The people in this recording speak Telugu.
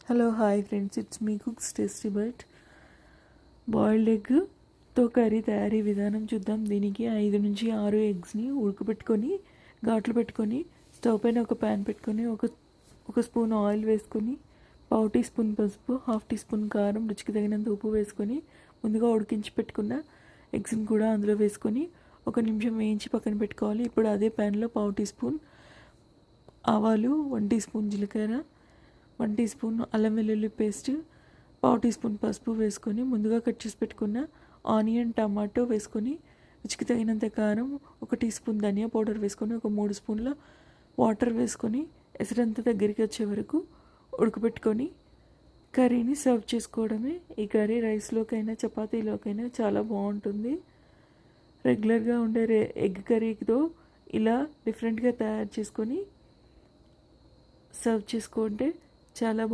Hello hi friends, it's me cooks tasty bite. Boiled ఎగ్తో కర్రీ తయారీ విధానం చూద్దాం. దీనికి 5 నుంచి 6 ఎగ్స్ని ఉడకబెట్టుకొని ఘాట్లు పెట్టుకొని స్టవ్ పైన ఒక ప్యాన్ పెట్టుకొని ఒక స్పూన్ ఆయిల్ వేసుకొని 1/2 టీ స్పూన్ పసుపు, 1/2 టీ స్పూన్ కారం, రుచికి తగినంత ఉప్పు వేసుకొని ముందుగా ఉడికించి పెట్టుకున్న ఎగ్స్ని కూడా అందులో వేసుకొని 1 నిమిషం వేయించి పక్కన పెట్టుకోవాలి. ఇప్పుడు అదే ప్యాన్లో 1/2 టీ స్పూన్ ఆవాలు, 1 టీ స్పూన్ జీలకర్ర, 1 టీ స్పూన్ అల్లం వెల్లుల్లి పేస్ట్, 1/2 టీ స్పూన్ పసుపు వేసుకొని ముందుగా కట్ చేసి పెట్టుకున్న ఆనియన్, టమాటో వేసుకొని రుచికి తగినంత కారం, 1 టీ స్పూన్ ధనియా పౌడర్ వేసుకొని 3 స్పూన్ల వాటర్ వేసుకొని ఎసరంతా దగ్గరికి వచ్చే వరకు ఉడకబెట్టుకొని కర్రీని సర్వ్ చేసుకోవడమే. ఈ కర్రీ రైస్లోకైనా చపాతీలోకైనా చాలా బాగుంటుంది. రెగ్యులర్గా ఉండే ఎగ్ కర్రీతో ఇలా డిఫరెంట్గా తయారు చేసుకొని సర్వ్ చేసుకుంటే చాలా